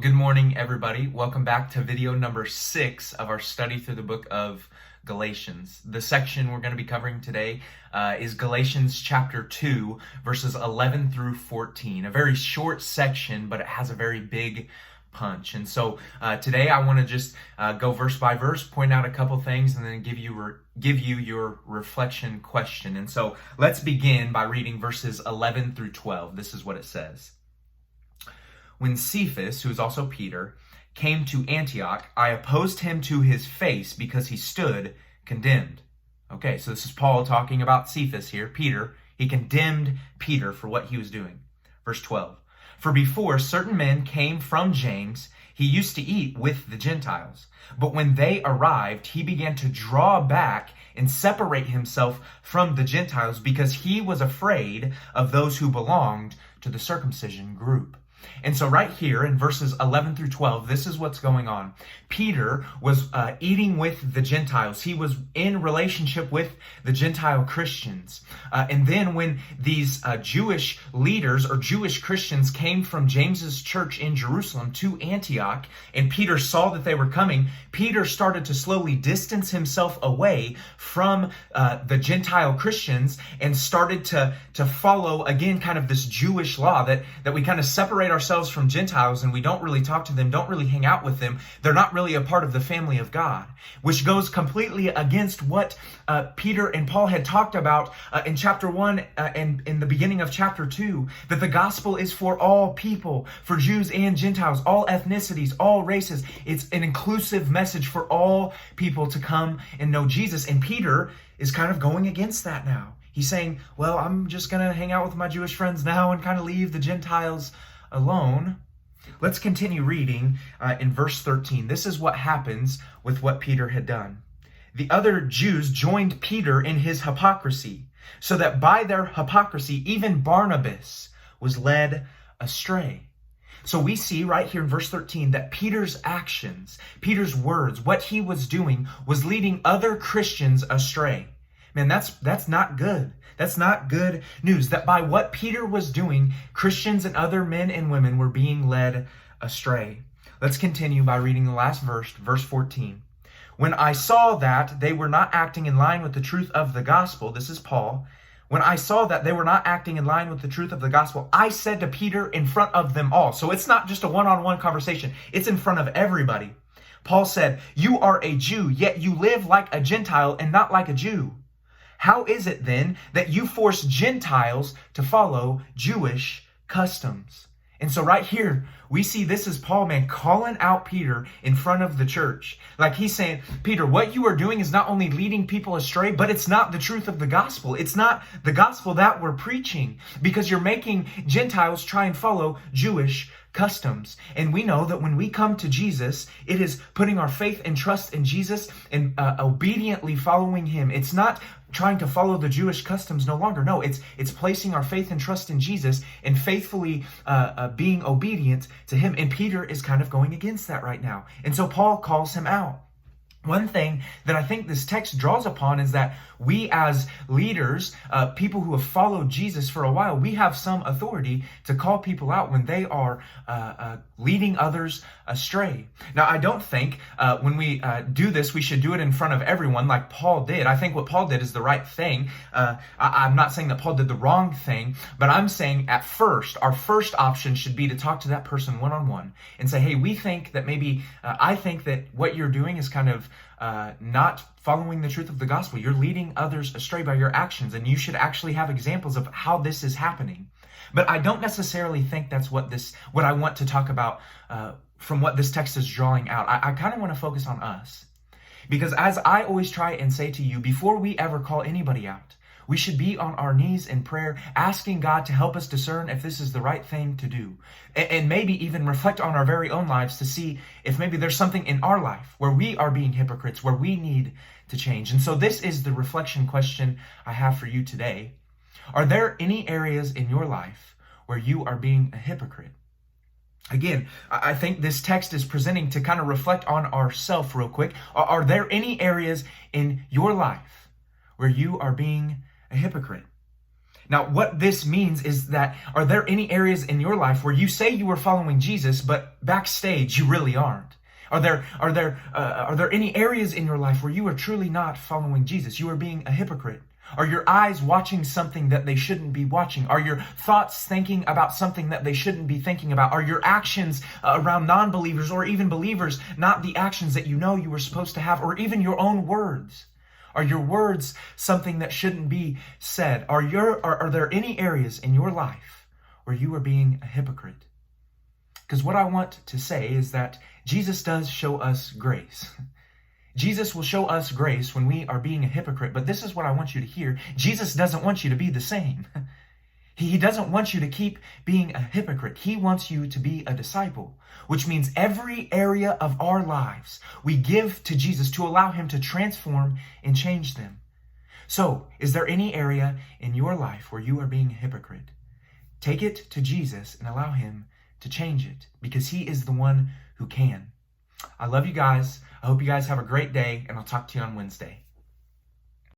Good morning, everybody. Welcome back to video number 6 of our study through the book of Galatians. The section we're going to be covering today is Galatians chapter 2, verses 11 through 14. A very short section, but it has a very big punch. And so today I want to just go verse by verse, point out a couple things, and then give you your reflection question. And so let's begin by reading verses 11 through 12. This is what it says. When Cephas, who is also Peter, came to Antioch, I opposed him to his face because he stood condemned. Okay, so this is Paul talking about Cephas here, Peter. He condemned Peter for what he was doing. Verse 12. For before certain men came from James, he used to eat with the Gentiles. But when they arrived, he began to draw back and separate himself from the Gentiles because he was afraid of those who belonged to the circumcision group. And so right here in verses 11 through 12, this is what's going on. Peter was eating with the Gentiles. He was in relationship with the Gentile Christians. And then when these Jewish leaders or Jewish Christians came from James's church in Jerusalem to Antioch, and Peter saw that they were coming, Peter started to slowly distance himself away from the Gentile Christians and started to follow, again, kind of this Jewish law that we kind of separate ourselves from Gentiles and we don't really talk to them, don't really hang out with them. They're not really a part of the family of God, which goes completely against what Peter and Paul had talked about in chapter 1 and in the beginning of chapter 2, that the gospel is for all people, for Jews and Gentiles, all ethnicities, all races. It's an inclusive message for all people to come and know Jesus. And Peter is kind of going against that now. He's saying, well, I'm just going to hang out with my Jewish friends now and kind of leave the Gentiles alone. Let's continue reading in verse 13. This is what happens with what Peter had done. The other Jews joined Peter in his hypocrisy, so that by their hypocrisy, even Barnabas was led astray. So we see right here in verse 13 that Peter's actions, Peter's words, what he was doing was leading other Christians astray. Man, that's not good. That's not good news. That by what Peter was doing, Christians and other men and women were being led astray. Let's continue by reading the last verse, verse 14. When I saw that they were not acting in line with the truth of the gospel, this is Paul. When I saw that they were not acting in line with the truth of the gospel, I said to Peter in front of them all. So it's not just a one-on-one conversation. It's in front of everybody. Paul said, "You are a Jew, yet you live like a Gentile and not like a Jew. How is it then that you force Gentiles to follow Jewish customs?" And so right here, we see this is Paul, man, calling out Peter in front of the church. Like he's saying, Peter, what you are doing is not only leading people astray, but it's not the truth of the gospel. It's not the gospel that we're preaching, because you're making Gentiles try and follow Jewish customs. And we know that when we come to Jesus, it is putting our faith and trust in Jesus and obediently following him. It's not trying to follow the Jewish customs no longer. No, it's placing our faith and trust in Jesus and faithfully being obedient to him. And Peter is kind of going against that right now. And so Paul calls him out. One thing that I think this text draws upon is that we as leaders, people who have followed Jesus for a while, we have some authority to call people out when they are leading others astray. Now, I don't think when we do this, we should do it in front of everyone like Paul did. I think what Paul did is the right thing. I'm not saying that Paul did the wrong thing, but I'm saying at first, our first option should be to talk to that person one-on-one and say, hey, we think that maybe, I think that what you're doing is kind of not following the truth of the gospel. You're leading others astray by your actions, and you should actually have examples of how this is happening. But I don't necessarily think that's what I want to talk about from what this text is drawing out. I kind of want to focus on us. Because as I always try and say to you, before we ever call anybody out, we should be on our knees in prayer, asking God to help us discern if this is the right thing to do. And maybe even reflect on our very own lives to see if maybe there's something in our life where we are being hypocrites, where we need to change. And so this is the reflection question I have for you today. Are there any areas in your life where you are being a hypocrite? Again, I think this text is presenting to kind of reflect on ourselves real quick. Are there any areas in your life where you are being a hypocrite? Now, what this means is that, are there any areas in your life where you say you are following Jesus, but backstage you really aren't? Are there any areas in your life where you are truly not following Jesus? You are being a hypocrite. Are your eyes watching something that they shouldn't be watching? Are your thoughts thinking about something that they shouldn't be thinking about? Are your actions around non-believers or even believers not the actions that you know you were supposed to have? Or even your own words? Are your words something that shouldn't be said? Are there any areas in your life where you are being a hypocrite? Because what I want to say is that Jesus does show us grace. Jesus will show us grace when we are being a hypocrite, but this is what I want you to hear. Jesus doesn't want you to be the same. He doesn't want you to keep being a hypocrite. He wants you to be a disciple, which means every area of our lives we give to Jesus to allow him to transform and change them. So, is there any area in your life where you are being a hypocrite? Take it to Jesus and allow him to change it, because he is the one who can. I love you guys. I hope you guys have a great day, and I'll talk to you on Wednesday.